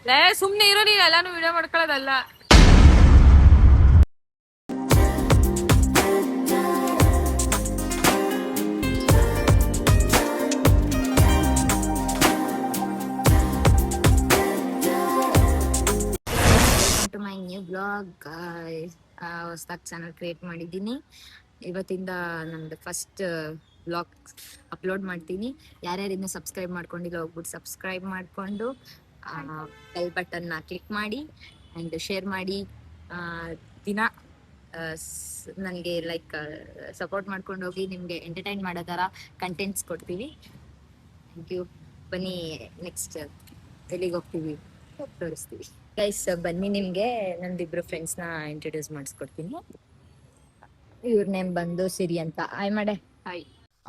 ಲೇ ಸುಮ್ನೆ ಇರೋ, ನೀನ್ ಎಲ್ಲಾನು ವಿಡಿಯೋ ಮಾಡ್ಕೊಳ್ಳೋದಲ್ಲ. To my new blog. ಹೊಸದಾಗಿ ಚಾನಲ್ ಕ್ರಿಯೇಟ್ ಮಾಡಿದ್ದೀನಿ. ಇವತ್ತಿಂದ ನಮ್ದು ಫಸ್ಟ್ ಬ್ಲಾಗ್ ಅಪ್ಲೋಡ್ ಮಾಡ್ತೀನಿ. ಯಾರ್ಯಾರು ಇನ್ನೂ ಸಬ್ಸ್ಕ್ರೈಬ್ ಮಾಡ್ಕೊಂಡಿಲ್ಲ ಹೋಗ್ಬಿಟ್ಟು ಸಬ್ಸ್ಕ್ರೈಬ್ ಮಾಡಿಕೊಂಡು ಬೆಲ್ ಬಟನ್ನ ಕ್ಲಿಕ್ ಮಾಡಿ ಆ್ಯಂಡ್ ಶೇರ್ ಮಾಡಿ. ದಿನ ನನಗೆ ಲೈಕ್ ಸಪೋರ್ಟ್ ಮಾಡ್ಕೊಂಡು ಹೋಗಿ. ನಿಮಗೆ ಎಂಟರ್ಟೈನ್ ಮಾಡೋ ಥರ ಕಂಟೆಂಟ್ಸ್ ಕೊಡ್ತೀವಿ. Thank you. ಬನ್ನಿ ನೆಕ್ಸ್ಟ್ ಎಲ್ಲಿಗೆ ಹೋಗ್ತೀವಿ ತೋರಿಸ್ತೀವಿ. ಗೈಸ್ ಬನ್ನಿ, ನಿಮ್ಗೆ ನಂದಿಬ್ರು ಫ್ರೆಂಡ್ಸ್ನ ಇಂಟ್ರೊಡ್ಯೂಸ್ ಮಾಡಿಸ್ಕೊಡ್ತೀನಿ. ಇವ್ರ ನೇಮ್ ಬಂದು ಸಿರಿ ಅಂತ. ಆಯ್ ಮಾಡೆ. ಹಾಯ್.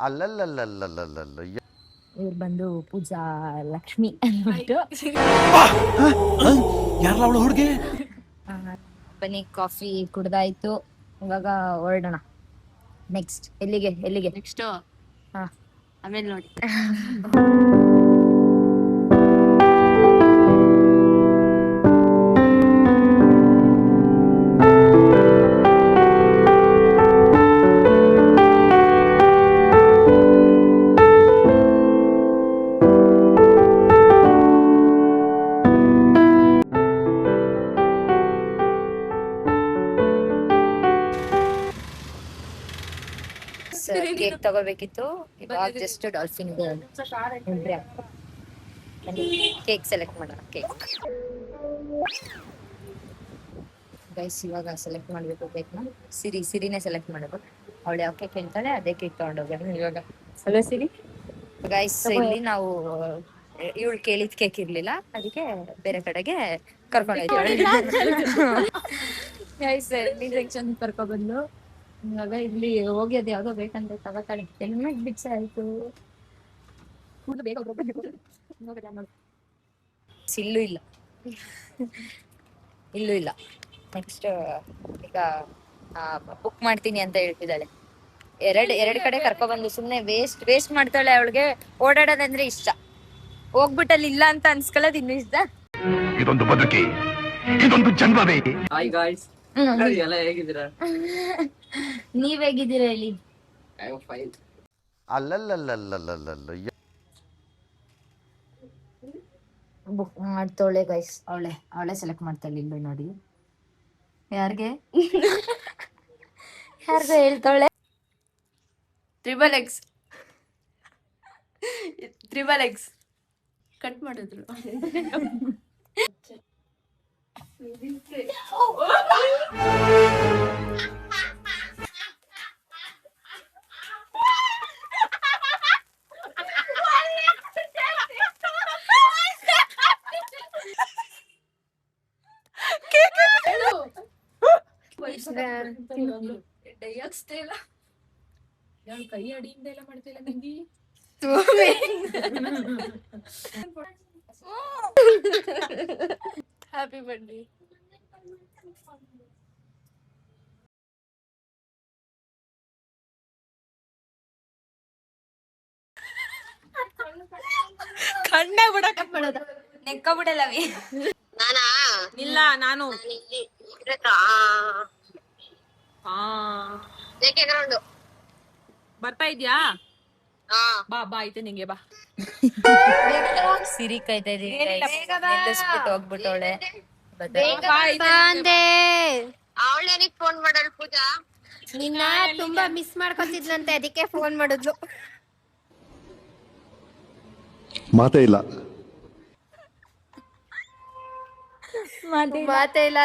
ಅಲ್ಲಲ್ಲಲ್ಲಲ್ಲಲ್ಲಲ್ಲ ಇವ್ರು ಬಂದು ಪೂಜಾ ಲಕ್ಷ್ಮಿ ಅಂದ್ಬಿಟ್ಟು. ಯಾರಲ್ಲ ಹುಡುಗಿ? ಬನ್ನಿ, ಕಾಫಿ ಕುಡ್ದಾಯ್ತು, ಇವಾಗ ಹೊರಡೋಣ. ನೆಕ್ಸ್ಟ್ ಎಲ್ಲಿಗೆ? ನೆಕ್ಸ್ಟ್ ಹಾ, ಆಮೇಲೆ ನೋಡಿ. ಕೇಕ್ ತಗೋಬೇಕಿತ್ತು. ಇವಾಗ ಜಸ್ಟ್ ಡಾಲ್ಫಿನ್ ಕೇಕ್ ಸೆಲೆಕ್ಟ್ ಮಾಡೋಣ. ಕೇಕ್ ಗೈಸ್ ಇವಾಗ ಸೆಲೆಕ್ಟ್ ಮಾಡ್ಬೇಕು ಕೇಕ್ನ. ಸಿರಿನೇ ಸೆಲೆಕ್ಟ್ ಮಾಡೋದು. ಅವಳು ಯಾವ ಕೇಕ್ ಹೇಳ್ತಾಳೆ ಅದೇ ಕೇಕ್ ತಗೊಂಡೋಗೋಣ ಇವಾಗ. ಹಲೋ ಸಿರಿ. ಗೈಸ್ ಇಲ್ಲಿ ನಾವು ಇವಳು ಕೇಳಿದ ಕೇಕ್ ಇರ್ಲಿಲ್ಲ, ಅದಕ್ಕೆ ಬೇರೆ ಕಡೆಗೆ ಕರ್ಕೊಂಡೋಯ್ತಾಳೆ. ಗೈಸ್ ಸೆಕ್ಷನ್ ಕರ್ಕೊಬಂದು ಇವಾಗ ಇಲ್ಲಿ ಹೋಗಿ ಅದ್ ಯಾವ್ದೋ ಬೇಕಂತ ತಗೋತಾಳೆ. ಹೆಲ್ಮೆಟ್ ಬಿಚ್ಚ ಆಯ್ತು. ಬೇಗ ಇಲ್ಲೂ ಇಲ್ಲ. ನೆಕ್ಸ್ಟ್ ಈಗ ಬುಕ್ ಮಾಡ್ತೀನಿ ಅಂತ ಹೇಳ್ತಿದ್ದಾಳೆ. ಎರಡು ಕಡೆ ಕರ್ಕೊಬಂದು ಸುಮ್ನೆ ವೇಸ್ಟ್ ಮಾಡ್ತಾಳೆ. ಅವಳಿಗೆ ಓಡಾಡೋದಂದ್ರೆ ಇಷ್ಟ. ಹೋಗ್ಬಿಟ್ಟಲ್ಲಿ ಇಲ್ಲ ಅಂತ ಅನ್ಸ್ಕೊಳ್ಳೋದು ಇನ್ನು ಇಷ್ಟ. ಇದೊಂದು ಬದುಕಿ, ಇದೊಂದು ಜನ್ಮವೇ. ಹಾಯ್ ಗಾಯ್ಸ್, ಎಲ್ಲ ಹೇಗಿದ್ದೀರಾ? ನೀವ್ ಹೇಗಿದ್ದೀರಾ ಹೇಳಿ? I am fine. ಅಲ್ಲಲ್ಲಲ್ಲಲ್ಲಲ್ಲಲ್ಲ ಬುಕ್ ಮಾಡ್ತಾಳೆ ಗೈಸ್. ಅವಳೆ ಸೆಲೆಕ್ಟ್ ಮಾಡ್ತಾಳೆ. ಇಲ್ಲಿ ನೋಡಿ ಯಾರ್ಗೆ ಹೇಳ್ತಾಳೆ. XXX ಕಟ್ ಮಾಡಿದ್ರು. ಕೈ ಅಡಿಯಿಂದ ಎಲ್ಲ ಮಾಡ್ತಿಲ್ಲ ನಂಗೆ. Happy birthday. ಕಣ್ಣ ಬಿಡಕ ಬಿಡೋದ ನೆಕ್ಕ ಬಿಡಲ್ಲವಿ. ನಾನಾ? ಇಲ್ಲ ನಾನು ಬರ್ತಾ ಇದ್ಯಾ? ಬಾ ಐತೆ ನಿಂಗೆ ಬಾ. ಸಿರಿ ಕಾಯ್ತಾ ನಿಲ್ಲಿಸ್ಬಿಟ್ಟು ಹೋಗ್ಬಿಟ್ಟವಳೆ. ಅವಳೇನಿಗೆ ಫೋನ್ ಮಾಡಲ್ ಪೂಜಾ? ನಿನ್ನ ತುಂಬಾ ಮಿಸ್ ಮಾಡ್ಕೊತಿದ್ಲಂತೆ, ಅದಕ್ಕೆ ಫೋನ್ ಮಾಡಿದ್ಲು. ಮಾತೇ ಇಲ್ಲ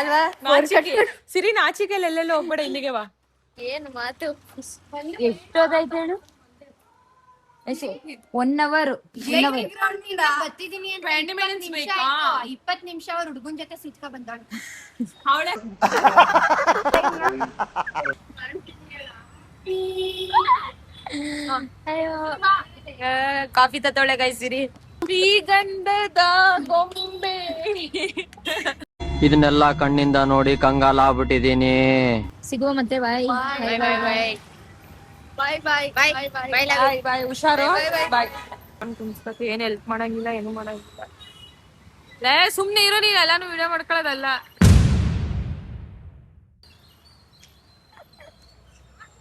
ಅಲ್ವಾ? ಸಿರಿ ನಾಚಿಕೆಲ್ಲ ಎಲ್ಲೆಲ್ಲ ಹೋಗ್ಬೇಡ, ಇಲ್ಲಿಗೆ ಬಾ. ಏನ್ ಮಾತು? ಎಷ್ಟೋದಾಯ್ತು ಹೇಳು? 1 hour ಬರ್ತಿದೀನಿ ಅಂತ 20 minutes ಬೇಕಾ? 20 ನಿಮಿಷ ಅವ್ರ ಹುಡುಗನ್ ಜೊತೆ ಸಿಟ್ಕ ಬಂದಾಳು. ಕಾಫಿ ತತ್ತೋಳೆ ಗಾಯ್ಸಿರಿ. ಶ್ರೀಗಂಧದ ಗೊಂಬೆ. ಇದನ್ನೆಲ್ಲ ಕಣ್ಣಿಂದ ನೋಡಿ ಕಂಗಾಲಾಗ್ಬಿಟ್ಟಿದೀನಿ. ಸಿಗುವ ಮತ್ತೆ. ಬಾಯ್ ಬಾಯ್. ಹುಷಾರು. ಬಾಯ್. ಏನ್ ಹೆಲ್ಪ್ ಮಾಡಂಗಿಲ್ಲ, ಏನು ಮಾಡಂಗಿಲ್ಲ. ಸುಮ್ನೆ ಇರೋ ನೀನ್ ಎಲ್ಲಾನು ವಿಡಿಯೋ ಮಾಡ್ಕೊಳ್ಳೋದಲ್ಲ.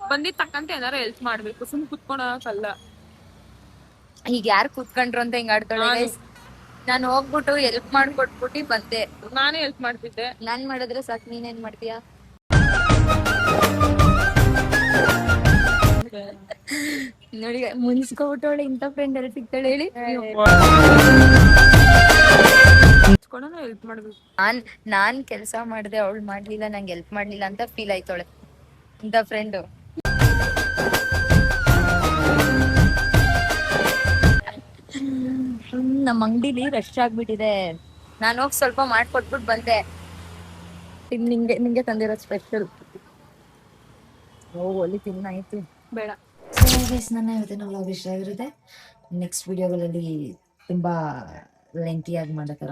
ಬಂದಿದ್ ತಕ್ಕಂತೆ ಏನಾರ ಹೆಲ್ಪ್ ಮಾಡ್ಬೇಕು, ಸುಮ್ ಕುತ್ಕೊಳಕಲ್ಲ. ಈಗ ಯಾರು ಕೂತ್ಕೊಂಡ್ರು ಅಂತ ಹಿಂಗ್ ಆಡ್ತಾಳೆ guys. ನಾನು ಹೋಗ್ಬಿಟ್ಟು ಹೆಲ್ಪ್ ಮಾಡ್ಕೊಟ್ಬಿಟ್ಟು ಬಂದೆ. ನಾನೇ ಹೆಲ್ಪ್ ಮಾಡ್ತಿದ್ದೆ. ನಾನ್ ಮಾಡಿದ್ರೆ ಸಾಕು, ನೀನೇನ್ ಮಾಡ್ತೀಯಾ? ನೋಡಿ ಮುನ್ಸ್ಕೊಬಿಟ್ಟವಳೆ, ಇಂಥ ಫ್ರೆಂಡ್ ಎಲ್ಲಿ ಸಿಗ್ತಾಳೆ ಹೇಳಿ? ಹೆಲ್ಪ್ ಮಾಡ್ಬೇಕು. ನಾನ್ ಕೆಲ್ಸ ಮಾಡ್ದೆ, ಅವಳು ಮಾಡ್ಲಿಲ್ಲ, ನಂಗೆ ಹೆಲ್ಪ್ ಮಾಡ್ಲಿಲ್ಲ ಅಂತ ಫೀಲ್ ಆಯ್ತವಳೆ ಇಂಥ ಫ್ರೆಂಡ್. ನಮ್ಮ ಅಂಗಡಿಲಿ ರಶ್ ಆಗ್ಬಿಟ್ಟಿದೆ. ನಾನು ಹೋಗಿ ಸ್ವಲ್ಪ ಮಾಡ್ಕೊಟ್ಬಿಟ್ಟು ಬಂದೆ. ಇದು ನಿಂಗೆ ತಂದಿರೋದು ಸ್ಪೆಷಲ್. ಒಲಿ ತಿನ್ನಾಯ್ತು. ಬೇಡ. ನನ್ನ ಇವತ್ತಿನ ವ್ಲಾಗ್ ಇಷ್ಟ ಆಗಿರುತ್ತೆ. ನೆಕ್ಸ್ಟ್ ವಿಡಿಯೋಗಳಲ್ಲಿ ತುಂಬಾ ಲೆಂತಿಯಾಗಿ ಮಾಡೋ ಥರ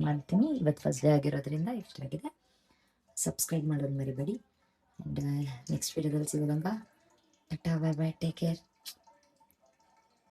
ಮಾಡ್ತೀನಿ. ಇವತ್ತು ಫಸ್ಟ್ ಡೇ ಆಗಿರೋದ್ರಿಂದ ಇಷ್ಟ ಆಗಿದೆ. ಸಬ್ಸ್ಕ್ರೈಬ್ ಮಾಡೋದು ಮರಿಬೇಡಿ. ಆ್ಯಂಡ್ ನೆಕ್ಸ್ಟ್ ವಿಡಿಯೋದಲ್ಲಿ ಸಿಗೋದಂಗ. Tata, bye bye, take care.